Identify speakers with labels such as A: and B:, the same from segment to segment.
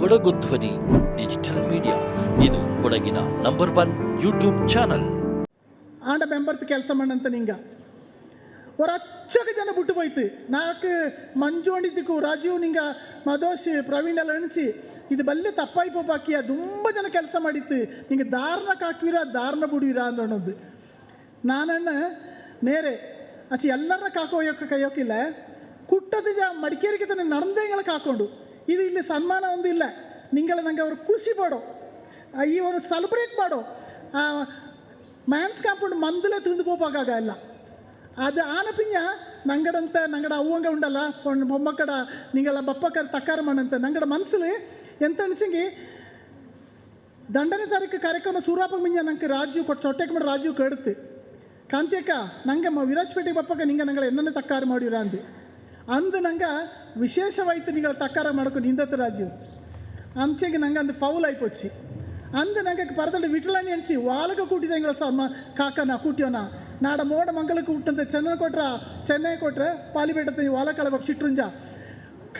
A: ಕೊಡಗು ಧ್ವನಿ digital media. ಇದು ಕೊಡಗಿನ ನಂಬರ್ 1 ಯೂಟ್ಯೂಬ್ ಚಾನಲ್.
B: ஆண்ட மெம்பர்த்து ಕೆಲಸ ಮಾಡಂತ ನಿಂಗ ஒரு அச்சக ಜನ ಬಿಟ್ಟು போಯ್ತು. ನಾಲ್ಕು ಮಂಜೋಣಿದ್ದಕ್ಕೂ ರಾಜೀವ್ ನಿಂಗ ಮಧೋಶ್ ಪ್ರವೀಣ್ ಎಲ್ಲ ಎಣಿಸಿ ಇದು ಬಲ್ಲೆ ತಪ್ಪಾಯ್ಪೋಪಾಕಿಯ ತುಂಬ ಜನ ಕೆಲಸ ಮಾಡಿತ್ತು. ನಿಂಗೆ ದಾರ್ನಕ್ಕೆ ಹಾಕಿರ ದಾರ್ನ ಬಿಡುವಿರಾ ಅಂದೊಣ್ಣದು ನಾನಣ್ಣ ನೇರೆ ಅಚ್ಚಿ ಎಲ್ಲರ ಕಾಕೋಯೋಕೆ ಕೈಯೋಕಿಲ್ಲ ಕುಟ್ಟದ ಮಡಿಕೇರಿಗೆ ತಾನೆ ನಡೆದಂಗೆಲ್ಲ ಹಾಕೊಂಡು ಇದು ಇಲ್ಲಿ ಸನ್ಮಾನ ಒಂದು ಇಲ್ಲ ನಿಂಗೆಲ್ಲ ನಂಗೆ ಅವ್ರು ಖುಷಿ ಪಡೋ ಈ ಒಂದು ಸೆಲೆಬ್ರೇಟ್ ಮಾಡೋ ಮ್ಯಾನ್ಸ್ ಕಾಂಪೌಂಡ್ ಮಂದಲೇ ತಿಂದು ಹೋಗಾಗ ಇಲ್ಲ ಅದು ಆನಪಿಂಜ ನಂಗಡಂತ ನಂಗಡ ಅವ್ವಂಗ ಉಂಡಲ್ಲ ಬೊಮ್ಮಕ್ಕಡ ನಿಂಗೆಲ್ಲ ಬಪ್ಪಕ್ಕರ ತಕ್ಕಾರ ಮಾಡಂತ ನಂಗಡ ಮನಸ್ಸಲ್ಲಿ ಎಂತ ಅನಿಸಂಗಿ ದಂಡನೆ ತಾರೀಕು ಕಾರ್ಯಕ್ರಮ ಸೂರಾಪ ಮಿಂಜ ನಂಗೆ ರಾಜೀವ್ ಕೊಟ್ಟು ಚೊಟ್ಟೆಗೆ ಮಾಡಿ ರಾಜೀವ್ ಕೇಳುತ್ತೆ ಕಾಂತಿಯಕ್ಕ ನಂಗೆ ವಿರಾಜಪೇಟೆಗೆ ಬಪ್ಪಕ್ಕ ನಿಂಗೆ ನಂಗೆ ಎನ್ನನ್ನೇ ತಕ್ಕಾರ ಮಾಡಿರ ಅಂದು ಅಂದು ನಂಗೆ ವಿಶೇಷವಾಯ್ತು ನಿಂಗಳ ತಕ್ಕಾರ ಮಾಡೋಕೆ ನಿಂದತ್ತು ರಾಜೀವ್ ಅಂಚೆಗೆ ನಂಗೆ ಅಂದು ಫೌಲ್ ಆಯ್ಪೋಚ್ಚಿ ಅಂದು ನಂಗೆ ಪರದೊಡ್ಡ ವಿಠಲನಿ ಅಣಿಸಿ ವಾಲಗ ಕೂಟಿದ ಎಂಗಳ ಕಾಕನ ಕೂಟಿಯೋನ ನಾಡ ಮೋಡ ಮಂಗಲಕ್ಕೆ ಹುಟ್ಟಂತೆ ಚೆನ್ನೈ ಕೊಟ್ರೆ ಪಾಲಿಬೇಟತ್ತೆ ವಾಲ ಕಳಬ ಚಿಟ್ರುಂಜ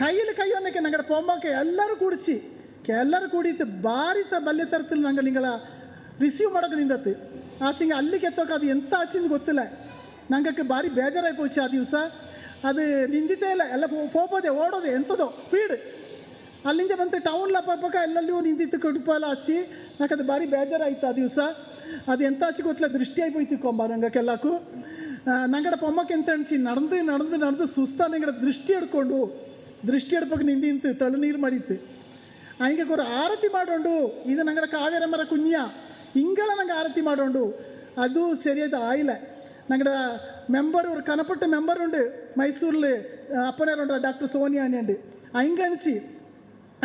B: ಕೈಯಲ್ಲಿ ಕೈಯೊನ್ನಕ್ಕೆ ನಂಗಡ ಪೊಂಬಕ್ಕೆ ಎಲ್ಲರೂ ಕೂಡಿತ್ತು ಭಾರಿ ಬಲ್ಲೆ ತರ್ತಿಲ್ಲ ನಂಗೆ ನಿಂಗಳ ರಿಸೀವ್ ಮಾಡೋಕೆ ನಿಂದತ್ತು ಆಚೆಗೆ ಅಲ್ಲಿಗೆ ಎತ್ತೋಕೆ ಅದು ಎಂತ ಆಚಿಂದ ಗೊತ್ತಿಲ್ಲ ನಂಗಕ್ಕೆ ಭಾರಿ ಬೇಜಾರಾಯ್ಪೋಚಿ ಆ ದಿವಸ ಅದು ನಿಂದಿದ್ದೇ ಇಲ್ಲ ಎಲ್ಲ ಹೋಗೋದೆ ಓಡೋದೆ ಎಂಥದೋ ಸ್ಪೀಡ್ ಅಲ್ಲಿಂದ ಬಂತು ಟೌನ್ಲ ಪಕ್ಕ ಎಲ್ಲೆಲ್ಲೂ ನಿಂತಿತ್ತು ಕಡುಪಲ್ಲ ಹಚ್ಚಿ ನಂಗೆ ಅದು ಭಾರಿ ಬೇಜಾರಾಯ್ತು ಆ ದಿವಸ ಅದು ಎಂತ ಹಚ್ಚಿ ಗೊತ್ತಿಲ್ಲ ದೃಷ್ಟಿ ಆಯ್పోಯ್ತು ಕೊಂಬ ನಂಗೆಲ್ಲಕ್ಕೂ ನಂಗಡ ಪೊಮ್ಮಕ್ಕೆ ಎಂತ ಅಣಿಸಿ ನಡೆದು ಸುಸ್ತ ನಂಗಡ ದೃಷ್ಟಿ ಹಿಡ್ಕೊಂಡು ನಿಂತು ತಳು ನೀರು ಮಾಡಿತ್ತು ಹಂಗೆ ಕೊರ ಆರತಿ ಮಾಡೋಂಡು ಇದು ನಂಗಡ ಕಾವೇರ ಮರ ಕುഞ്ഞ ಹಿಂಗಳ ನಂಗೆ ಆರತಿ ಮಾಡೋಂಡು ಅದು ಸರಿಯಾದ ಆಯಿಲ್ಲ ನಂಗಡ ಮೆಂಬರ್ ஒரு ಕನಪಟ್ಟ ಮೆಂಬರ್ ಉಂಡು ಮೈಸೂರಲ್ಲಿ ಅಪ್ಪನೇರುಂಡು ಡಾಕ್ಟರ್ ಸೋನಿಯಾ ಅಣ್ಣ ಹಂಗೆ ಅಣಿಸಿ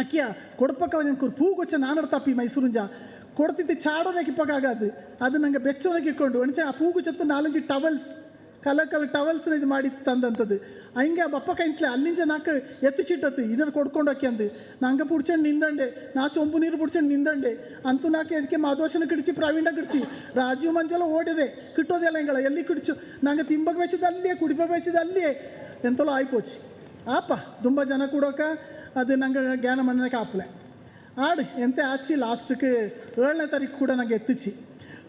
B: ಅಕ್ಕಿಯ ಕೊಡ್ಪಕ್ಕ ನನಗೆ ಪೂ ಗೊಚ್ಚ ನಾನು ತಪ್ಪಿ ಮೈಸೂರಿಂಜ ಕೊಡ್ತಿದ್ದೆ ಚಾಡೋನಕ್ಕೆ ಇಪ್ಪಕ್ಕಾಗದು ಅದು ನಂಗೆ ಬೆಚ್ಚೋನಕ್ಕೆ ಇಕ್ಕೊಂಡು ಅಣಿಸಿ ಆ ಪೂಗು ಚತ್ತು 4 ಟವಲ್ಸ್ ಕಲರ್ ಟವಲ್ಸ್ನ ಇದು ಮಾಡಿ ತಂದಂಥದ್ದು ಹಂಗೆ ಬಪ್ಪ ಕೈಂತಲೇ ಅಲ್ಲಿಂದ ನಾಲ್ಕು ಎತ್ತಿಚಿಟ್ಟತ್ತು ಇದನ್ನು ಕೊಡ್ಕೊಂಡು ಹಾಕಿ ಅಂದು ನಂಗೆ ಪುಡ್ಚಂಡು ನಿಂದಂಡೆ ನಾ ಚೊಂಬು ನೀರು ಪುಡ್ಚಂಡು ನಿಂದಂಡೆ ಅಂತೂ ನಾಕೆ ಅದಕ್ಕೆ ಮಾಧೋಶನ ಕಿಡಿಚಿ ಪ್ರವೀಣ ಕಿಡಿಚಿ ರಾಜೀವ್ ಮಂಜೆಲ್ಲ ಓಡಿದೆ ಕಿಟ್ಟೋದೆಲ್ಲ ಹೆಂಗಳ ಎಲ್ಲಿ ಕಿಡಿಚು ನಂಗೆ ತಿಂಬಗೆ ಬೆಚ್ಚಿದ ಅಲ್ಲಿಯೇ ಕುಡಿಪ ಬೆಚ್ಚಿದ ಅಲ್ಲಿಯೇ ಎಂತಲೋ ಆಯ್ಪೋಚಿ ಆಪ ತುಂಬ ಜನ ಕೂಡೋಕ ಅದು ನಂಗೆ ಜ್ಞಾನ ಮನ್ನಕ್ಕೆ ಆಪ್ಲೆ ಆಡು ಎಂತ ಆಚಿ ಲಾಸ್ಟ್ಗೆ 7ನೇ ತಾರೀಕು ಕೂಡ ನಂಗೆ ಎತ್ತಿಚ್ಚಿ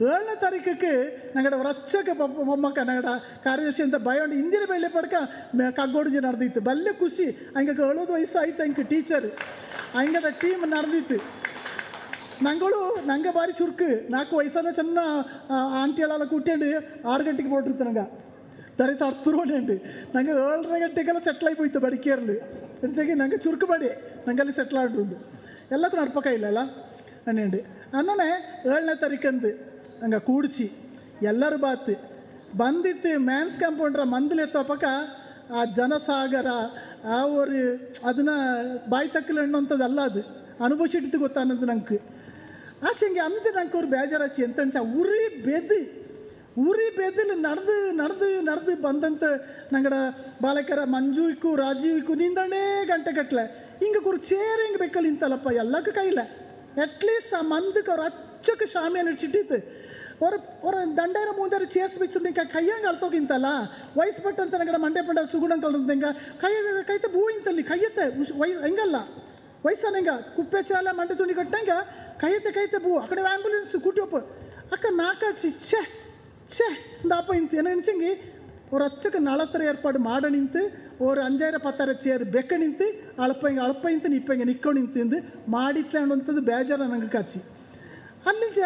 B: 7ನೇ ತಾರೀಕಕ್ಕೆ ನಂಗಡ ರಚ್ಚಕ್ಕೆ ಮೊಮ್ಮಕ್ಕ ನಂಗಡ ಕಾರ್ಯದರ್ಶಿ ಅಂತ ಭಯ ಹಿಂದಿನ ಬೆಳೆ ಪಡ್ಕ ಕಗ್ಗೋಡಿಗೆ ನಡೆದಿತ್ತು ಬಲ್ಲೆ ಖುಷಿ ಹಂಗೆ 70 ವಯಸ್ಸು ಆಯ್ತು ಹಂಗೆ ಟೀಚರ್ ಹಂಗದ ಟೀಮ್ ನಡೆದಿತ್ತು ನಂಗೆ ಭಾರಿ ಚುರುಕು 4 ವಯಸ್ಸನ್ನ ಚೆನ್ನ ಆಂಟಿಯಳೆಲ್ಲ ಕುಟ್ಕೊಂಡು 6 ಗಂಟೆಗೆ போட்டிருத்து ನಂಗೆ ತರಿತ ಅರ್ತುರೋಣೆ ಉಂಟು ನಂಗೆ 7 ಗಂಟೆಗೆಲ್ಲ ಸೆಟ್ಲ್ ಆಯ್పోಯ್ತು ಬಡಿಕೇರ್ಲಿ ಎಂತಾಗಿ ನಂಗೆ ಚುರುಕು ಮಾಡಿ ನಂಗಲ್ಲಿ ಸೆಟ್ಲ್ ಆಡುವುದು ಎಲ್ಲಕ್ಕೂ ನಡ್ಪಕ ಇಲ್ಲಲ್ಲ ಅನ್ನಂಡು ಅನ್ನನೆ 7ನೇ ತಾರೀಕಂದು ನಂಗೆ ಕೂಡಿಸಿ ಎಲ್ಲರೂ ಬಂದಿತ್ತು ಮ್ಯಾನ್ಸ್ ಕಾಂಪೌಂಡ್ರ ಮಂದಲು ಎತ್ತೋಪಕ್ಕ ಆ ಜನಸಾಗರ ಆ ಒಂದು ಅದನ್ನು ಬಾಯಿ ತಕ್ಕಲು ಎಣ್ಣುವಂಥದ್ದಲ್ಲ ಅದು ಅನುಭವಿಸಿಟ್ಟು ಗೊತ್ತಾ ಅನ್ನೋದು ನಂಗೆ ಆಚೆಂಗೆ ಅಂದು ನಂಗೆ ಅವ್ರು ಬೇಜಾರಾಚಿ ಎಂತ ಅನ್ಸ ಉರಿ ಬೆದಲು ನಡೆದು ಬಂದಂತ ನಂಗಡ ಬಾಲಕರ ಮಂಜು ಇಕ್ಕು ರಾಜೀವ್ ಇಕ್ಕು ನಿಂದಣೇ ಗಂಟೆ ಕಟ್ಲೆ ಹಿಂಗೆ ಕುರು ಚೇರ್ ಹೆಂಗೆ ಬೇಕಲ್ಲ ಇಂತಲ್ಲಪ್ಪ ಎಲ್ಲಕ್ಕೂ ಕೈಲ ಅಟ್ಲೀಸ್ಟ್ ಆ ಮಂದಕ್ಕೆ ಅವ್ರು ಅಚ್ಚಕ್ಕೆ ಶಾಮಿಯಾನ ಇಡ್ಸಿಟ್ಟಿತ್ತು ஒரு ದಂಡೇರ ಮೂಂದಾರು ಚೇರ್ಸ್ ಬಿಚ್ಚು ಕೈಯಂಗೆ ಅಳ್ತೋಗಿಂತಲ್ಲ ವಯಸ್ಸು ಪಟ್ಟಂತ ನಂಗಡ ಮಂಡ್ಯ ಪಂಡ ಸುಗುಣಂಗೆ ಕಳ್ದಂಗ ಕೈತ ಭೂ ಇಂತಲ್ಲಿ ಕೈಯತ್ತೆ ಹೆಂಗಲ್ಲ ವಯಸ್ಸನ್ನ ಹೆಂಗ ಕುಪ್ಪೆ ಚಾಲ ಮಂಡ್ಯ ತುಣಿ ಕಟ್ಟಂಗ ಕೈತೆ ಭೂ ಅಕಡೆ ಆ್ಯಂಬುಲೆನ್ಸ್ ಕೂಟಿಯಪ್ಪ ಅಕ್ಕ ನಾಕಾಚಿ ಛೇ ಇಂದಪ್ಪ ಇಂತ ಏನೋ ನೆನ್ಸಂಗಿ ஒரு அச்சக்கு நலத்திர ஏற்பாடு மாட நின்று ஒரு 5,000-10,000 சேர் ಬೆಕ್ಕ ನಿಂತು ಅಳಪ ಇಂತ ಇಪ್ಪಂಗೆ ನಿಕ್ಕೊಂಡು ನಿಂತಿಂದು ಮಾಡಿತ್ಲೆ ಅನ್ನುವಂಥದ್ದು ಬೇಜಾರ ನಂಗೆ ಕಾಚಿ ಅಲ್ಲಿಂಚ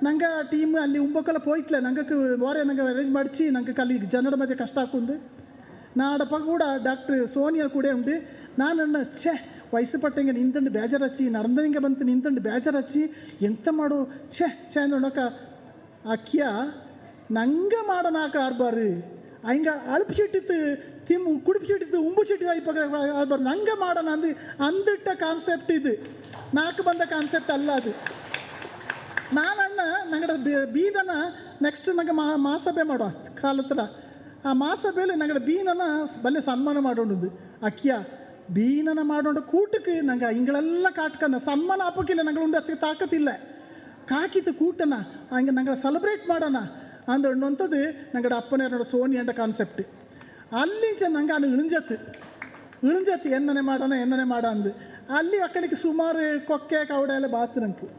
B: ನಂಗೆ ಟೀಮ್ ಅಲ್ಲಿ ಉಂಬಕ್ಕೆಲ್ಲ போய்ತ್ಲೆ ನಂಗೆ ಓರೆ ನಂಗೆ ಅರೇಂಜ್ ಮಾಡಿಸಿ ನಂಗೆ ಅಲ್ಲಿ ಜನರ ಮಧ್ಯೆ ಕಷ್ಟ ಹಾಕೊಂಡು ನಾಡಪ್ಪ ಕೂಡ ಡಾಕ್ಟರ್ ಸೋನಿಯಾ ಕೂಡ ಉಂಡು ನಾನು ವಯಸ್ಸು ಪಟ್ಟಂಗೆ ನಿಂತಂಡು ಬೇಜಾರಚ್ಚಿ ನಡೆದಂಗೆ ಬಂತು ನಿಂತಂಡು ಬೇಜಾರಚ್ಚಿ ಎಂತ ಮಾಡು ಛೇ ನೋಡೋಕ ಅಕ್ಕಿಯ ನಂಗೆ ಮಾಡೋನಾಕ ಆರ್ಬಾರು ಹಂಗೆ ಅಳುಪಿಸಿಟ್ಟಿತ್ತು ಕುಡಿಪಿಸಿಟ್ಟಿತ್ತು ಉಂಬುಚಿಟ್ಟಿದ್ದು ಆರ್ಬಾರು ನಂಗೆ ಮಾಡೋಣ ಅಂದಿಟ್ಟ ಕಾನ್ಸೆಪ್ಟ್ ಇದು 4 ಬಂದ ಕಾನ್ಸೆಪ್ಟ್ ಅಲ್ಲ ಅದು ನಾನಣ್ಣ ನಂಗಡ ಬೀದನ ನೆಕ್ಸ್ಟ್ ನಂಗೆ ಮಹಾಸಭೆ ಮಾಡೋ ಕಾಲತ್ರ ಆ ಮಹಾಸಭೆಯಲ್ಲಿ ನಂಗಡ ಬೀನನ ಬಲ್ಲೆ ಸನ್ಮಾನ ಮಾಡೋಣದು ಅಕ್ಕಿಯ ಬೀನನ ಮಾಡೋಣ ಕೂಟಕ್ಕೆ ನಂಗೆ ಹಿಂಗಳೆಲ್ಲ ಕಾಟ್ಕಂಡ ಸನ್ಮಾನ ಹಾಕೋಕ್ಕಿಲ್ಲ ನಂಗೆ ಉಂಡು ಅಚ್ಚಕ್ಕೆ ತಾಕತ್ತಿಲ್ಲ ಕಾಕಿತ್ತು ಕೂಟನ ಹಂಗೆ ನಂಗೆ ಸೆಲೆಬ್ರೇಟ್ ಮಾಡೋಣ ಅಂದಂಥದ್ದು ನಂಗಡ ಅಪ್ಪನೇರ ಸೋನಿ ಅಂಡ ಕಾನ್ಸೆಪ್ಟ್ ಅಲ್ಲಿಂಚ ನಂಗೆ ಇಳಿಂಜತ್ತು ಎನ್ನನೆ ಮಾಡ ಅಂದು ಅಲ್ಲಿ ಅಕ್ಕಡಿಗೆ ಸುಮಾರು ಕೊಕ್ಕೆ ಕವಡೆ ಎಲ್ಲ ಬಾತು ನಂಗೆ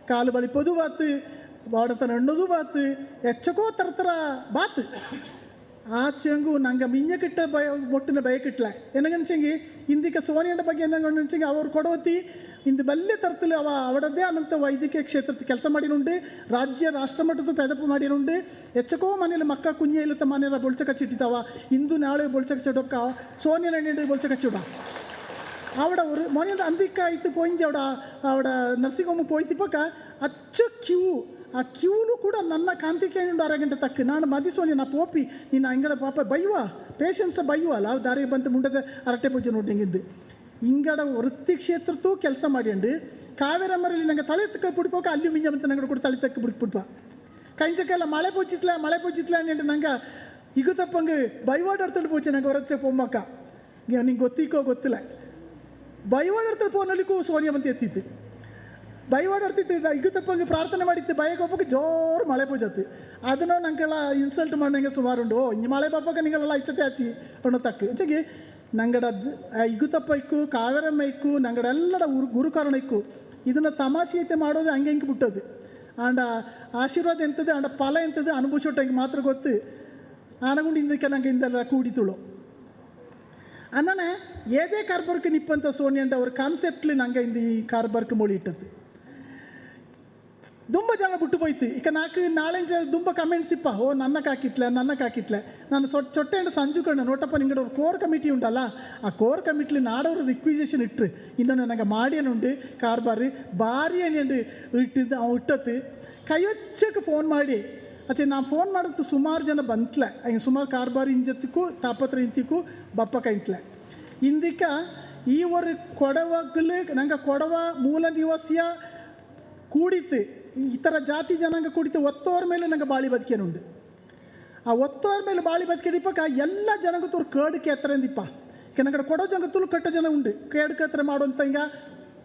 B: ಕಾಲು ಬಳಿ ಪೊದು ಬಾತು ಬಾಡತನ ಹಣ್ಣದು ಬಾತು ಎಚ್ಚಕೋ ಥರ ಬಾತು ಆಚೆಂಗು ನಂಗೆ ಮಿಂಜ ಕಿಟ್ಟ ಮೊಟ್ಟಿನ ಭಯ ಕಿಟ್ಲ ಏನಗನ್ಸಂಗಿ ಇಂದಿಕ್ಕೆ ಸೋನಿಯಂಡ ಬಗ್ಗೆ ಏನಂಗನ್ಸಂಗಿ ಅವರು ಕೊಡವತ್ತಿ ಇಂದು ಬಲ್ಲೆ ತರ್ತಲು ಅವಡದೇ ಅನ್ನಂಥ ವೈದ್ಯಕೀಯ ಕ್ಷೇತ್ರಕ್ಕೆ ಕೆಲಸ ಮಾಡಿನುಂಡು ರಾಜ್ಯ ರಾಷ್ಟ್ರ ಮಟ್ಟದ ಪೆದಪು ಮಾಡಿನುಂಡು ಎಚ್ಚಕೋ ಮನೇಲಿ ಮಕ್ಕ ಕುഞ്ഞೆ ಇಲ್ಲತ್ತ ಮನೆಯಲ್ಲ ಬೊಳ್ಚಕ ಚಿಟ್ಟಿತಾವ ಇಂದು ನಾಳೆ ಬೊಳ್ಚಕ ಚಿಡೋಕ್ಕ ಸೋನಿಯನ ಎಣ್ಣೆ ಬೊಳ್ಚಕ ಚಿಡ അവിടെ ഒരു മോനെ അന്തിക്കായിട്ട് പോയിഞ്ച് അവിടെ നഴ്സിംഗ് ഹോം പോയിത്തിപ്പക്ക അಚ್ಚ ಕ್ಯೂ ಆ ಕ್ಯೂನು ಕೂಡ ನನ್ನ ಕಾಂತಿಕೇಂಡು ಅರಗಂಟೆ ತಕ್ಕ ನಾನು ಮದಿಸೋನಿ ನಾ ಪೋಪಿ ನೀನು ಅಂಗಡ ಪಾಪ ಬೈಯುವ ಪೇಷನ್ಸ್ ಬೈಯುವ ಅಲ್ಲ ದಾರಿ ಬಂತು ಮುಂಡದ ಅರಟೆ ಪೂಜೆ ನೋಡಿಂಗಿದ್ದು ಇಂಗಡ ವೃತ್ತಿ ಕ್ಷೇತ್ರದ್ದು ಕೆಲಸ ಮಾಡಿಂಡು ಕಾವೇರ ಮರಲ್ಲಿ ನಂಗೆ ತಲೆ ತಕ್ಕ ಬಿಡ್ಬೋಕ ಅಲ್ಲಿ ಮಿಂಜ ಅಂತ ನಂಗಡ ಕೂಡ ತಲೆ ತಕ್ಕ ಬಿಡ್ಬಿಡ್ಪ ಕೈಂಚಕ್ಕೆಲ್ಲ ಮಳೆ ಪೋಚಿತ್ಲ ಅಂಡು ನಂಗೆ ಈಗ ತಪ್ಪಂಗೆ ಬೈವಾಡ್ ಅರ್ತಂಡು ಪೋಚೆ ನಂಗೆ ಹೊರಚೆ ಪೊಮ್ಮಕ್ಕ ನಿಂಗೆ ಗೊತ್ತಿಲ್ಲ ಬೈವಾಡ್ ಅರ್ತಂಡು ಫೋನಲ್ಲಿಗೂ ಸೋನಿಯಾ ಅಂತ ಎತ್ತಿತ್ತು ಬೈವಾಡ್ ಅರ್ತಿತ್ತು ಈಗ ತಪ್ಪಂಗೆ ಪ್ರಾರ್ಥನೆ ಮಾಡಿತ್ತು ಬಯಕ್ಕೆ ಒಬ್ಬಕ್ಕೆ ಜೋರು ಮಳೆ ಪೂಜತ್ತು ಅದನ್ನು ನಂಗೆಲ್ಲ ಇನ್ಸಲ್ಟ್ ಮಾಡಂಗೆ ಸುಮಾರುಂಡು ಇಂಜ ಮಳೆ ಪಾಪಕ್ಕೆ ನಿಂಗೆಲ್ಲ ಇಚ್ಚತೆ ಹಚ್ಚಿ ಅಣ್ಣು ತಕ್ಕ ಹೆಚ್ಚಿಗೆ ನಂಗಡ ಇಗು ತಪ್ಪ ಇಕ್ಕು ಕಾವೇರಮ್ಮ ಇಕ್ಕು ನಂಗಡ ಎಲ್ಲಡ ಗುರುಕಾರಣ ಇಕ್ಕು ಇದನ್ನು ತಮಾಷೆತೆ ಮಾಡೋದು ಹಂಗೆ ಬಿಟ್ಟದು ಆಂಡ ಆಶೀರ್ವಾದ ಎಂತದ್ದು ಆಂಡ ಫಲ ಎಂತದ್ದು ಅನುಭವಿಸೋಟಂಗೆ ಮಾತ್ರ ಗೊತ್ತು ಆನಗುಂಡು ಇಂದಕ್ಕೆ ನಂಗೆ ಇಂದೆಲ್ಲ ಕೂಡಿತುಳು ಅನ್ನನೆ ಏದೇ ಕಾರ್ಬಾರ್ക്ക് ನಿಪ್ಪಂತ ಸೋನಿಯಂಡ ಅವ್ರ ಕಾನ್ಸೆಪ್ಟ್ಲಿ ನಂಗೆ ಇಂದು ಈ ಕಾರ್ಬಾರ್ക്ക് ಮೋಳಿ ಇಟ್ಟದ್ದು ತುಂಬ ಜನ ಬಿಟ್ಟು ಹೋಯ್ತು ಈಗ ನಾಳೆಂಜ ತುಂಬ ಕಮೆಂಟ್ಸ್ ಇಪ್ಪ ಓ ನನ್ನಕ್ಕೆ ಹಾಕಿತ್ಲೆ ನಾನು ಚೊಟ್ಟೆಂಡು ಸಂಜು ಕಣ್ಣು ನೋಟಪ್ಪ ನಿಂಗಡೆ ಅವ್ರು ಕೋರ್ ಕಮಿಟಿ ಉಂಟಲ್ಲ ಆ ಕೋರ್ ಕಮಿಟಿಲಿ ನಾಡೋರು ರಿಕ್ವಿಸೇಷನ್ ಇಟ್ಟರು ಇನ್ನು ನನಗೆ ಮಾಡಿಯನುಂಡು ಕಾರ್ಬಾರು ಭಾರಿ ಎಣ್ಣೆ ಇಟ್ಟಿದ್ದು ಅವು ಇಟ್ಟತ್ತು ಕೈಯೊಚ್ಚಕ್ಕೆ ಫೋನ್ ಮಾಡಿ ಅಚ್ಚೆ ನಾನು ಫೋನ್ ಮಾಡೋದು ಸುಮಾರು ಜನ ಬಂತ್ಲೆ ಹಂಗೆ ಸುಮಾರು ಕಾರ್ಬಾರು ಇಂಜತ್ತಿಕ್ಕೂ ತಾಪತ್ರ ಇಂತಿಕ್ಕೂ ಬಪ್ಪ ಕೈಂತ್ಲೆ ಇಂದಿಕ್ಕ ಈ ಒಂದು ಕೊಡವಗಳು ನಂಗೆ ಕೊಡವ ಮೂಲ ನಿವಾಸಿಯ ಕೂಡಿತ್ತು ಈ ಥರ ಜಾತಿ ಜನಾಂಗ ಕೂಡಿತು ಒತ್ತೋರ ಮೇಲೆ ನಂಗೆ ಬಾಳಿ ಬದುಕೇನುಂಡು ಆ ಒತ್ತೋರ ಮೇಲೆ ಬಾಳಿ ಬದುಕಿಡಿಪಕ್ಕ ಎಲ್ಲ ಜನಾಂಗತ್ತವ್ರು ಕೇಡಕ್ಕೆ ಎತ್ತರ ಎಂದಿಪ್ಪ ಈಗ ನಂಗಡೆ ಕೊಡೋ ಜಂಗತ್ತೂ ಕಟ್ಟೋ ಜನ ಉಂಡು ಕೇಡಕ್ಕೆ ಎತ್ತರ ಮಾಡುವಂಥ ಹಿಂಗ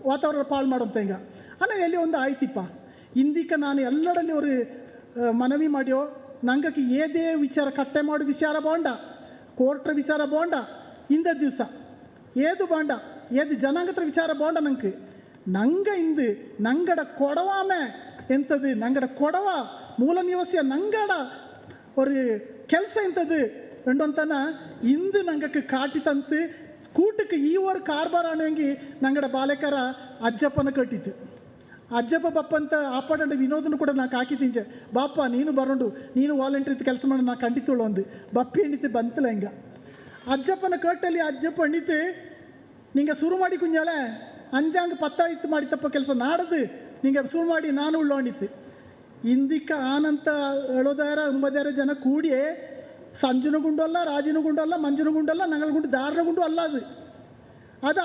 B: ವಾತಾವರಣ ಪಾಳು ಮಾಡುವಂಥ ಹಿಂಗ ಅನ್ನ ಎಲ್ಲಿ ಒಂದು ಆಯ್ತಿಪ್ಪ ಇಂದಿಕ ನಾನು ಎಲ್ಲರಲ್ಲಿ ಅವರು ಮನವಿ ಮಾಡ್ಯೋ ನಂಗಕ್ಕೆ ಏದೇ ವಿಚಾರ ಕಟ್ಟೆ ಮಾಡೋ ವಿಚಾರ ಬಾಂಡ ಕೋರ್ಟ್ರ ವಿಚಾರ ಬಾಂಡ ಇಂದ ದಿವಸ ಏದು ಬಾಂಡ ಏದು ಜನಾಂಗತ್ರ ವಿಚಾರ ಬಾಂಡ ನಂಗೆ ಇಂದು ನಂಗಡ ಕೊಡವಾಮೆ ಎಂಥದ್ದು ನಂಗಡ ಕೊಡವ ಮೂಲ ನಿವಾಸಿಯ ನಂಗಡ ஒரு ಕೆಲಸ ಎಂಥದ್ದು ரெண்டೊಂತನ ಇಂದು ನಂಗಕ್ಕೆ ಕಾಟಿ ತಂತು ಕೂಟಕ್ಕೆ ಈ ಒಂದು ಕಾರ್ಬಾರ ಅನ್ನೋಂಗಿ ನಂಗಡ ಬಾಲಕರ ಅಜ್ಜಪ್ಪನ ಕಟ್ಟಿತ್ತು ಅಜ್ಜಪ್ಪ ಬಪ್ಪ ಅಂತ ಆಪಾಡಂಡ ವಿನೋದನು ಕೂಡ ನಾನು ಹಾಕಿತೀನಿ ಬಾಪ ನೀನು ಬರೋಂಡು ನೀನು ವಾಲಂಟ್ರಿ ಕೆಲಸ ಮಾಡಿ ನಾನು ಖಂಡಿತಳು ಒಂದು ಬಪ್ಪಿ ಎಣ್ಣಿತು ಬಂತಲ್ಲ ಹಿಂಗ ಅಜ್ಜಪ್ಪನ ಕಟ್ಟಲ್ಲಿ ಅಜ್ಜಪ್ಪ ಎಣ್ಣಿತು ನಿಂಗೆ ಶುರು ಮಾಡಿ ಕುಂಜಾಳೆ ಅಂಜಾಂಗ ಪತ್ತಾಯಿತು ಮಾಡಿತಪ್ಪ ಕೆಲಸ ನಾಡದು ನಿಂಗೆ ಶುರು ಮಾಡಿ ನಾನು ಉಳ್ಳೋಣಿತ್ತು ಇಂದಿಕ್ಕ ಆನಂತ 70,000 ಜನ ಕೂಡಿ ಸಂಜುನ ಗುಂಡು ಅಲ್ಲ ರಾಜಿನ ಗುಂಡು ಅಲ್ಲ ಮಂಜುನ ಗುಂಡು ಅಲ್ಲ ನಂಗಲ್ ಗುಂಡು ದಾರನ ಗುಂಡು ಅಲ್ಲ ಅದ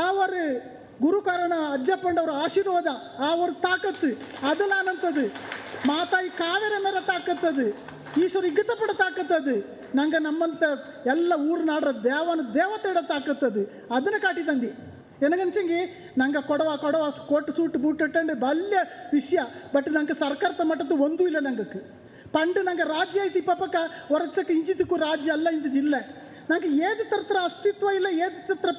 B: ಅವರು ಗುರು ಕಾರಣ ಅಜ್ಜಪ್ಪಂಡವ್ರ ಆಶೀರ್ವಾದ ಅವ್ರ ತಾಕತ್ತು ಅದು ನಾನಂತದ್ದು ಮಾತಾಯಿ ಕಾವೇರ ಮೇರ ತಾಕತ್ತದು ಈಶ್ವರ ಇಗ್ಗತಪಡ ತಾಕತ್ತದು ನಂಗೆ ನಮ್ಮಂತ ಎಲ್ಲ ಊರು ನಾಡ್ರ ದೇವತೆ ಇಡ ತಾಕತ್ತದು ಅದನ್ನು ಕಾಟಿ ತಂದಿ ಏನಗನ್ಸಂಗಿ ನಂಗೆ ಕೊಡವ ಕೋಟ್ ಸೂಟ್ ಬೂಟ್ ಇಟ್ಟಂಡು ಬಲ್ಯ ವಿಷಯ ಬಟ್ ನಂಗೆ ಸರ್ಕಾರದ ಮಟ್ಟದ್ದು ಒಂದೂ ಇಲ್ಲ ನಂಗಕ್ಕೆ ಪಂಡು ನಂಗೆ ರಾಜ್ಯ ಐತಿ ಪಕ್ಕ ಹೊರಚಕ್ಕೆ ಇಂಚಿದ್ದಕ್ಕೂ ರಾಜ್ಯ ಅಲ್ಲ ಇಂದಿಲ್ಲ ನಂಗೆ ಏದು ಥರ ಅಸ್ತಿತ್ವ ಇಲ್ಲ ಏದು ಥರ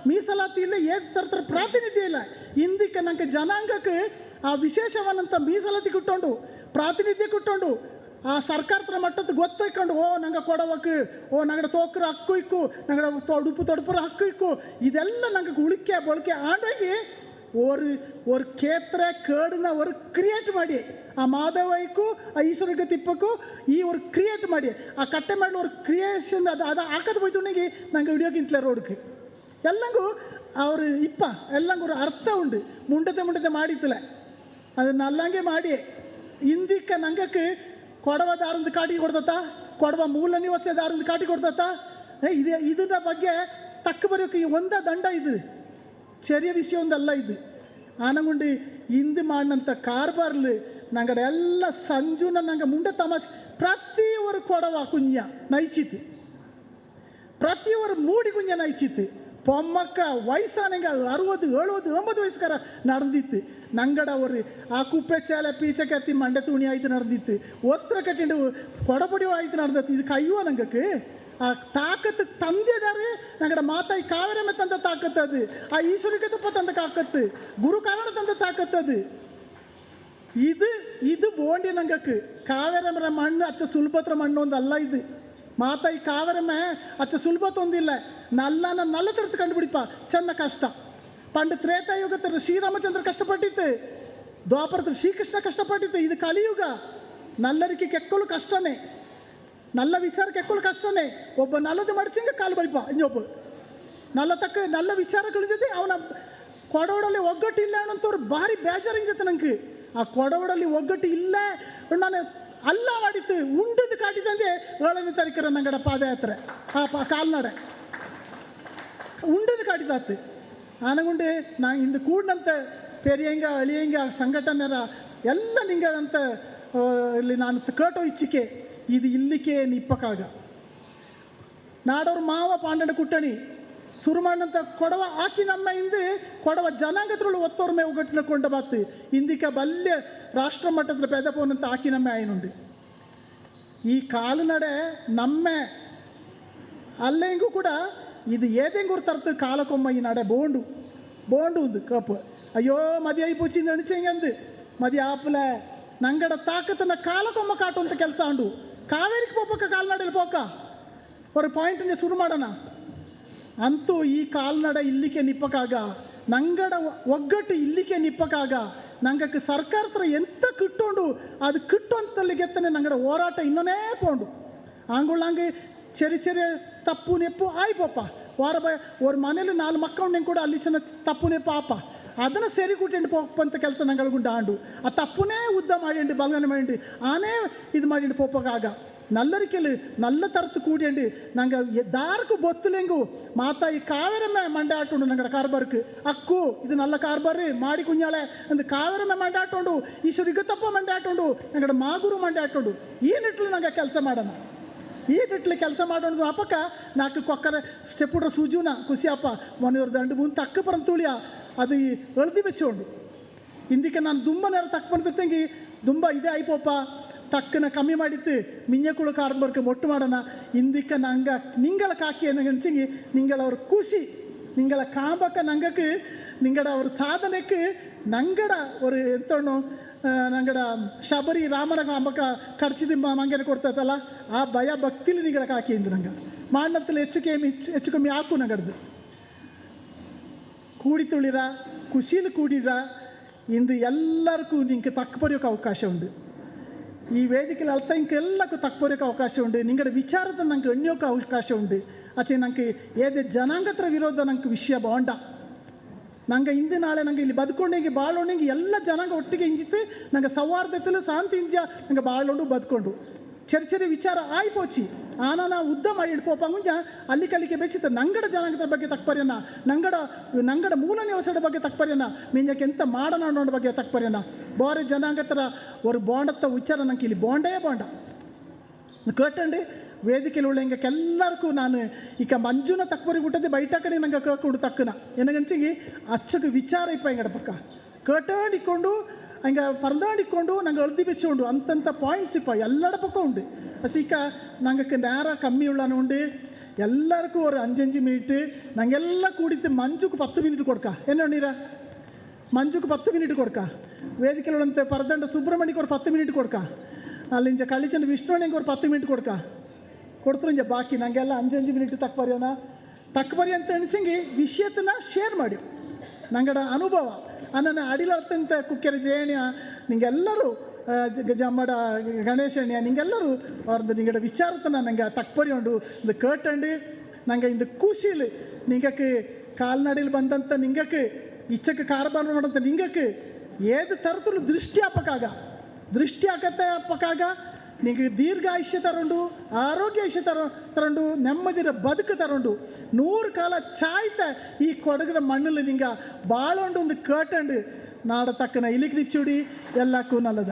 B: ಮೀಸಲಾತಿ ಇಲ್ಲ ಏದು ಥರ ಪ್ರಾತಿನಿಧ್ಯ ಇಲ್ಲ ಇಂದಿಕ್ಕೆ ನಂಗೆ ಜನಾಂಗಕ್ಕೆ ಆ ವಿಶೇಷವನ್ನಂತ ಮೀಸಲಾತಿ ಕೊಟ್ಟುಕೊಂಡು ಪ್ರಾತಿನಿಧ್ಯ ಕೊಟ್ಟುಕೊಂಡು ಆ ಸರ್ಕಾರದ ಮಟ್ಟದ ಗೊತ್ತೈಕೊಂಡು ಓ ನಂಗೆ ಕೊಡವಕ್ಕೆ ಓ ನಂಗಡೆ ತೋಕ್ರ ಹಕ್ಕು ಇಕ್ಕು ನಂಗಡೆ ತೊಡುಪುರ ಹಕ್ಕು ಇಕ್ಕು ಇದೆಲ್ಲ ನಂಗೆ ಉಳಿಕೆ ಬಳಕೆ ಆಡಾಗಿ ஒரு கேத்திர கேடுನ ஒரு ಕ್ರಿಯೇಟ್ ಮಾಡಿ ಆ ಮಾಧವೈಕು ಆ ಈಶ್ವರಗೆ ತಿಪ್ಪಕ್ಕೂ ಈ ஒரு ಕ್ರಿಯೇಟ್ ಮಾಡಿ ಆ ಕಟ್ಟೆ ಮಾಡಲು ஒரு ಕ್ರಿಯೇಷನ್ ಅದು ಹಾಕೋದು ಹೋಯ್ತು ನಂಗೆ ಹಿಡಿಯೋಕ್ಕಿಂತಲೇ ರೋಡ್ಗೆ ಎಲ್ಲಂಗೂ ಅವರು ಇಪ್ಪ ಎಲ್ಲಂಗೂ ஒரு ಅರ್ಥ ಉಂಡು ಮುಂಡತೆ ಮಾಡಿತ್ತಲ ಅದನ್ನ ಅಲ್ಲಂಗೆ ಮಾಡಿ ಇಂದಿಕ್ಕ ನಂಗಕ್ಕೆ ಕೊಡವ ದಾರಂದು ಕಾಟಿ ಕೊಡ್ದತ್ತ ಕೊಡವ ಮೂಲ ನಿವಾಸ ದಾರಂದು ಕಾಟಿ ಕೊಡ್ದತ್ತ ಇದರ ಬಗ್ಗೆ ತಕ್ಕ ಬರೋಕೆ ಒಂದ ದಂಡ ಇದು ചെറിയ വിഷയം ഒന്നല്ല ഇത് ആനകൊണ്ട് ഇന്ത് ಮಾಡಿದಂಥ ಕಾರ್ಬಾರ್ಲು ನಂಗಡೆ ಎಲ್ಲ ಸಂಜುನ ನಂಗೆ ಮುಂದೆ ತಮಾಷೆ ಪ್ರತಿ ಒಂದು ಕೊಡವ ಕುಂಜ ನೈಚಿತ್ತು ಪ್ರತಿ ಒಂದು ಮೂಡಿ ಕುಂಜ ನೈಚಿತ್ತು பொம்மக்க வயசானங்க 60 70 80 வயசுக்கார நடந்துட்டு ನಂಗಡ ಅವರು ಆ ಕುಪ್ಪೆ ಚಾಲೆ ಪೀಚೆ ಕತ್ತಿ ಮಂಡೆ ತುಣಿ ಆಯ್ತು ನಡೆದಿತ್ತು ವಸ್ತ್ರ ಕಟ್ಟಿಂಡು ಕೊಡಪಡಿ ಆಯ್ತು ನಡೆದತ್ತು ಇದು ಕೈಯುವ ನಂಗಕ್ಕೆ ಆ ತಾಕತ್ತು ತಂದೆದಾರೆ ನಂಗಡ ಮಾತಾಯಿ ಕಾವೇರಮ್ಮ ತಂದ ತಾಕತ್ತು ಅದು, ಆ ಈಶ್ವರಿಕತಪ್ಪ ತಂದ ತಾಕತ್ತು, ಗುರು ಕಾರಣ ತಂದ ತಾಕತ್ತು ಅದು. ಇದು ಬೋಂಡಿ ನಂಗಕ್ಕೆ ಕಾವೇರಮ್ಮರ ಮಣ್ಣು ಅಚ್ಚ ಸುಲಭತ್ರ ಮಣ್ಣು ಒಂದಲ್ಲ. ಇದು ಮಾತಾಯಿ ಕಾವೇರಮ್ಮ ಅಚ್ಚ ಸುಲಭತ್ ಒಂದಿಲ್ಲ. ನಲ್ಲ ತರத்து ಕಂಡುಬಿಡಿಪ ಚೆನ್ನ ಕಷ್ಟ. ಪಂಡು ತ್ರೇತಾಯುಗತ್ರ ಶ್ರೀರಾಮಚಂದ್ರ ಕಷ್ಟಪಟ್ಟಿತ್ತು, ದ್ವಾಪರತ್ರ ಶ್ರೀಕೃಷ್ಣ ಕಷ್ಟಪಟ್ಟಿತ್ತು. ಇದು ಕಲಿಯುಗ. ನಲ್ಲರಿಗೆ ಕೆಕ್ಕಲು ಕಷ್ಟನೇ, ನಲ್ಲ ವಿಚಾರ ಕೆಕ್ಕಲು ಕಷ್ಟನೇ. ಒಬ್ಬ ನಲ್ಲದು ಮಡಚಿಂಗ ಕಾಲು ಬಳಿಪ ಇನ್ನೊಬ್ಬ ನಲ್ಲ ವಿಚಾರಗಳ ಜೊತೆ ಅವನ ಕೊಡವಡಲ್ಲಿ ಒಗ್ಗಟ್ಟು ಇಲ್ಲ ಅನ್ನೋಂಥವ್ರು ಭಾರಿ ಬೇಜಾರಿಂಗ್ ಜೊತೆ ನಂಗೆ. ಆ ಕೊಡವಡಲ್ಲಿ ಒಗ್ಗಟ್ಟು ಇಲ್ಲ ನಾನು ಅಲ್ಲ ಮಾಡಿತ್ತು ಉಂಡದು ಕಾಟಿದಂದೆ 7ನೇ ತಾರೀಕರ ನಂಗಡ ಪಾದಯಾತ್ರೆ ಕಾಲ್ನಡೆ ಉಂಡದು ಕಾಟಿದಾತು. ಆನಗುಂಡು ನಾ ಇಂದು ಕೂಡಂತ ಪೆರಿಯಂಗ ಅಳಿಯಂಗ ಸಂಘಟನೆರ ಎಲ್ಲ ನಿಂಗಳಂತ ಇಲ್ಲಿ ನಾನು ಕೇಟೋ ಇಚ್ಚಿಕೆ ಇದು ಇಲ್ಲಿಕೆ ನಿಪ್ಪಕ್ಕಾಗ ನಾಡೋರು ಮಾವ ಪಾಂಡನ ಕುಟ್ಟಣಿ ಸುರುಮಣ್ಣಂತ ಕೊಡವ ಹಾಕಿ ನಮ್ಮ ಹಿಂದೆ ಕೊಡವ ಜನಾಂಗತ್ರಳು ಒತ್ತೋರ್ ಮೇ ಒಗ್ಗಟ್ಟಿನ ಕೊಂಡ ಬಾತು ಇಂದಿಕ ಬಲ್ಯ ರಾಷ್ಟ್ರ ಮಟ್ಟದ ಪೆದಪೋನಂತ ಹಾಕಿ ನಮ್ಮ ಆಯ್ನುಂಡು. ಈ ಕಾಲುನಡೆ ನಮ್ಮ ಅಲ್ಲೆಂಗೂ ಕೂಡ ಇದು ಏದೆಂಗೂರು ತರ್ತು ಕಾಲಕ್ಕೊಮ್ಮ ಈ ನಡೆ ಬೋಂಡು ಒಂದು ಕಪ್ಪು ಅಯ್ಯೋ ಮದಿ ಐಪೂಚಿಂದ ಅಣಿಚಂಗಂದು ಮದಿ ಆಪಲ ನಂಗಡ ತಾಕತ್ತನ್ನ ಕಾಲಕ್ಕೊಮ್ಮ ಕಾಟುವಂಥ ಕೆಲಸ ಉಂಡು. ಕಾವೇರಿಗೆ ಪೋಪಕ್ಕ ಕಾಲ್ನಡೆಯಲ್ಲಿ ಪೋಕ ஒரு ಪಾಯಿಂಟ್ನೇ ಶುರು ಮಾಡೋಣ. ಅಂತೂ ಈ ಕಾಲ್ನಡೆ ಇಲ್ಲಿಗೆ ನಿಪ್ಪಕ್ಕಾಗ, ನಂಗಡ ಒಗ್ಗಟ್ಟು ಇಲ್ಲಿಗೆ ನಿಪ್ಪಕ್ಕಾಗ, ನಂಗಕ್ಕೆ ಸರ್ಕಾರ ಹತ್ರ ಎಂತ ಕಿಟ್ಟುಂಡು ಅದು ಕಿಟ್ಟುವಂತಲ್ಲಿಗೆತ್ತನೆ ನಂಗಡ ಹೋರಾಟ ಇನ್ನೊನೇ ಪೋಂಡು. ಆಂಗುಳ್ಳಂಗೆ ಚೆರಿ ತಪ್ಪು ನೆಪ್ಪು ಆಯ್ಪಪ್ಪ ஒரு ಮನೇಲಿ 4 ಮಕ್ಕಳು ಕೂಡ ಅಲ್ಲಿ ಚೆನ್ನ ತಪ್ಪು ನೆಪ್ಪು ಆಪ ಅದನ್ನು ಸೇರಿ ಕೂಟಂಡು ಪೋಪಂತ ಕೆಲಸ ನಂಗಳ್ಗುಂಡು ಆಂಡು ಆ ತಪ್ಪುನೇ ಉದ್ದ ಮಾಡಿಂಡು ಬಲ್ಗನೆ ಮಾಡಿ ಆನೇ ಇದು ಮಾಡಿಂಡು ಪೋಪಕ್ಕಾಗ ನಲ್ಲರಿಕೆಲು ನಲ್ಲ ತರತ್ತು ಕೂಡಿಂಡು ನಂಗೆ ದಾರ್ಕು ಬೊತ್ತುಲೆಂಗು ಮಾತಾಯಿ ಕಾವೇರಮ್ಮ ಮಂಡೆ ಆಟುಂಡು ನಂಗಡ ಕಾರ್ಬಾರ್ಕು ಅಕ್ಕು ಇದು ನಲ್ಲ ಕಾರ್ಬಾರು ಮಾಡಿ ಕುഞ്ഞാಳೆ ಅಂದು ಕಾವೇರಮ್ಮ ಮಂಡೆ ಆಟುಂಡು ಈಶ್ವರಿಗತ್ತಪ್ಪ ಮಂಡೆ ಆಟುಂಡು ನಂಗಡ ಮಾಗುರು ಮಂಡೆ ಆಟುಂಡು ಈ ನಿಟ್ಲು ನಂಗೆ ಕೆಲಸ ಮಾಡೋಣ. ಈ ನಿಟ್ಲು ಕೆಲಸ ಮಾಡೋದು ಅಪ್ಪಕ್ಕ ನಾಲ್ಕು ಕೊಕ್ಕರ ಸ್ಟೆಪ್ಪುಡ್ರ ಸುಜುನ ಖುಷಿಯಪ್ಪ ಮೊನೆಯವ್ರ ದಂಡು ಮುಂದೆ ತಕ್ಕ ಪರಂತುಳಿಯ ಅದು ಎಳ್ದಿ ಬೆಚ್ಚೋಂಡು ಇಂದಿಕ್ಕೆ ನಾನು ದುಂಬನೇರ ತಕ್ಕ ಬಂದಂಗೆ ದುಂಬ ಇದೇ ಆಯ್ಪಪ್ಪ ತಕ್ಕನ ಕಮ್ಮಿ ಮಾಡಿತ್ತು ಮಿಂಜಕುಳು ಕಾರ್ಬರ್ಗೆ ಮೊಟ್ಟು ಮಾಡೋಣ ಇಂದಿಕ್ಕ ನಂಗೆ ನಿಂಗಳ ಕಾಕಿ ಅನ್ನಂಚಿ ನಿಂಗಳ ಅವ್ರ ಖುಷಿ ನಿಂಗಳ ಕಾಂಬಕ್ಕ ನಂಗಕ್ಕೆ ನಿಂಗಡ ಅವ್ರ ಸಾಧನೆಕ್ಕೆ ನಂಗಡ ஒரு ಎಂತಣ್ಣು ನಂಗಡ ಶಬರಿ ರಾಮನ ಕಾಂಬಕ್ಕ ಕಡ್ಚಿದ ಮಂಗನ ಕೊಡ್ತೈತಲ್ಲ ಆ ಭಯ ಭಕ್ತಿಲಿ ನಿಂಗಳ ಕಾಕಿ ಇಂದು ನಂಗೆ ಮಾಡಂತಲ್ಲಿ ಹೆಚ್ಚು ಕಮ್ಮಿ ಹಾಕು ನಂಗಡ್ದು ಕೂಡಿ ತುಳಿರ ಖುಷಿಲಿ ಕೂಡಿರ ಇಂದು ಎಲ್ಲರಿಗೂ ನಿಂಗೆ ತಕ್ಕ ಬರೆಯೋಕೆ ಅವಕಾಶ ಉಂಟು. ಈ ವೇದಿಕೆಯಲ್ಲಿ ಅಲ್ತ ಇಂಕೆಲ್ಲಕ್ಕೂ ತಕ್ಕ ಬರೆಯೋಕೆ ಅವಕಾಶ ಉಂಟು. ನಿಂಗಡ ವಿಚಾರದ ನಂಗೆ ಎಣ್ಯೋಕೆ ಅವಕಾಶ ಉಂಟು. ಆಚೆ ನಂಗೆ ಏದೇ ಜನಾಂಗತ್ರ ವಿರೋಧ ನಂಗೆ ವಿಷಯ ಬಾಂಡ ನಂಗೆ ಇಂದು ನಾಳೆ ನಂಗೆ ಇಲ್ಲಿ ಬದುಕೊಂಡೆಂಗೆ ಬಾಳೋಣೆಂಗೆ ಎಲ್ಲ ಜನಾಂಗ ಒಟ್ಟಿಗೆ ಇಂಜಿತ್ತು ನಂಗೆ ಸೌಹಾರ್ದತೆಲು ಶಾಂತಿ ಇಂಜ ನಂಗೆ ಬಾಳೋಂಡು ಬದುಕೊಂಡು ಚರ್ಚರಿ ವಿಚಾರ ಆಯ್ಪೋಚಿ ಆನ ಉದ್ದ ಮಾಡಿ ಇಡ್ಪೋಪಂಗುಂಜ ಅಲ್ಲಿ ಕಲಿಕೆ ಬೆಚ್ಚಿತ್ತು ನಂಗಡ ಜನಾಂಗದ ಬಗ್ಗೆ ತಕ್ಪರ್ಯನ ನಂಗಡ ಮೂಲ ನಿವಾಸದ ಬಗ್ಗೆ ತಕ್ಪರ್ಯನ ಮಿಂಜಕ್ಕೆ ಎಂತ ಮಾಡೋಣ ಅನ್ನೋದ್ರ ಬಗ್ಗೆ ತಕ್ಪರ್ಯನ ಬಾರಿ ಜನಾಂಗತರ ஒரு ಬಾಂಡತ್ತ ವಿಚಾರ ನಂಗೆ ಇಲ್ಲಿ ಬಾಂಡೇ ಬಾಂಡ ಕೇಟಂಡು ವೇದಿಕೆಯಲ್ಲಿ ಉಳ್ಳೆಂಗೆ ಎಲ್ಲರಿಗೂ ನಾನು ಈಗ ಮಂಜುನ ತಕ್ಪರಿ ಬಿಟ್ಟದೆ ಬೈಟ ಕಡೆ ನಂಗೆ ಕೇಳ್ಕೊಂಡು ತಕ್ಕನ ಏನಗಂಚಿಗೆ ಅಚ್ಚಗೆ ವಿಚಾರ ಇಪ್ಪ ಹಿಂಗಡ ಪಕ್ಕ ಕೇಟಾಡಿಕೊಂಡು ಹಂಗೆ ಪರದಾಡಿಕೊಂಡು ನಂಗೆ ಅಳ್ದಿ ಬೆಚ್ಚೋಂಡು ಅಂತಂಥ ಪಾಯಿಂಟ್ಸ್ ಇಪ್ಪ ಎಲ್ಲಡ ಪಕ್ಕ ಉಂಡು ಅಸಿಕ ನಂಗೆ ನೇರ ಕಮ್ಮಿ ಉಳ್ಳಾನು ಉಂಡು ಎಲ್ಲರಿಗೂ ஒரு 5 ಮಿನಿಟ್ ನಂಗೆಲ್ಲ ಕೂಡಿತ್ತು ಮಂಜುக்கு 10 ಮಿನಿಟ್ ಕೊಡ್ಕ ಏನೋ ನೀರ ಮಂಜುக்கு 10 ಮಿನಿಟ್ ಕೊಡ್ಕ ವೇದಿಕೆಯಲ್ಲಂತೆ ಪರದಂಡ ಸುಬ್ರಹ್ಮಣ್ಯಕ್ಕೆ ஒரு 10 ಮಿನಿಟ್ ಕೊಡ್ಕ ಅಲ್ಲಿಂಜ ಕಳಿಚಂಡ ವಿಷ್ಣುವಣಿಗೆ ஒரு 10 ಮಿನಿಟ್ ಕೊಡ್ಕ ಕೊಡ್ತಂಜ ಬಾಕಿ ನಂಗೆಲ್ಲ 5 ಮಿನಿಟ್ ತಕ್ಕಬರಿ ಅಂತ ಎಣಿಸಂಗೆ ವಿಷಯತನ ಶೇರ್ ಮಾಡಿ ನಂಗಡ ಅನುಭವ ನನ್ನ ಅಡಿಲತ್ತಂತ ಕುಕ್ಕೆರೆ ಜೇಣಿಯ ನಿಂಗೆಲ್ಲರೂ ಜಮ್ಮಡ ಗಣೇಶಣ್ಯ ನಿಂಗೆಲ್ಲರೂ ಅವ್ರದ್ದು ನಿಂಗಡ ವಿಚಾರತನ ನಂಗೆ ತಕ್ಕಬರಿ ಉಂಡು ಇದು ಕೇಟಂಡು ನಂಗೆ ಇಂದು ಖುಷಿಲಿ ನಿಂಗಕ್ಕೆ ಕಾಲ್ನಡಿಲಿ ಬಂದಂಥ ನಿಂಗಕ್ಕೆ ಇಚ್ಚಕ್ಕೆ ಕಾರಬಾರ ನೋಡಂತ ನಿಂಗಕ್ಕೆ ಏದು ತರತಲು ದೃಷ್ಟಿ ಹಾಕತ್ತ ನಿಂಗೆ ದೀರ್ಘಾಯುಷ್ಯ ತಗೊಂಡು ಆರೋಗ್ಯ ಆಯುಷ್ಯ ತಗೊಂಡು ನೆಮ್ಮದಿರ ಬದುಕು ತಗೊಂಡು 100 ಕಾಲ ಚಾಯ್ತ ಈ ಕೊಡಗರ ಮಣ್ಣಲ್ಲಿ ನಿಂಗೆ ಬಾಳೊಂಡು ಒಂದು ಕೇಟಂಡು ನಾಡ ತಕ್ಕನ ಇಲಿಕ್ ನಿಚ್ಚುಡಿ ಎಲ್ಲಕ್ಕೂ ನಲ್ಲದ.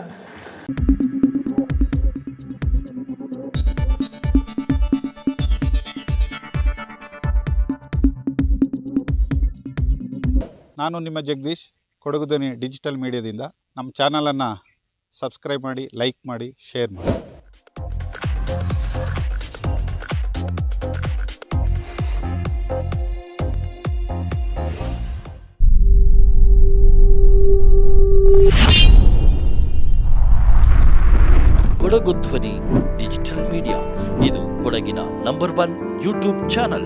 C: ನಾನು ನಿಮ್ಮ ಜಗದೀಶ್, ಕೊಡಗು ಧ್ವನಿ ಡಿಜಿಟಲ್ ಮೀಡಿಯಾದಿಂದ. ನಮ್ಮ ಚಾನಲನ್ನು ಸಬ್ಸ್ಕ್ರೈಬ್ ಮಾಡಿ, ಲೈಕ್ ಮಾಡಿ, ಶೇರ್ ಮಾಡಿ.
A: ಕೊಡಗು ಧ್ವನಿ ಡಿಜಿಟಲ್ ಮೀಡಿಯಾ ಇದು ಕೊಡಗಿನ ನಂಬರ್ 1 ಯೂಟ್ಯೂಬ್ ಚಾನಲ್.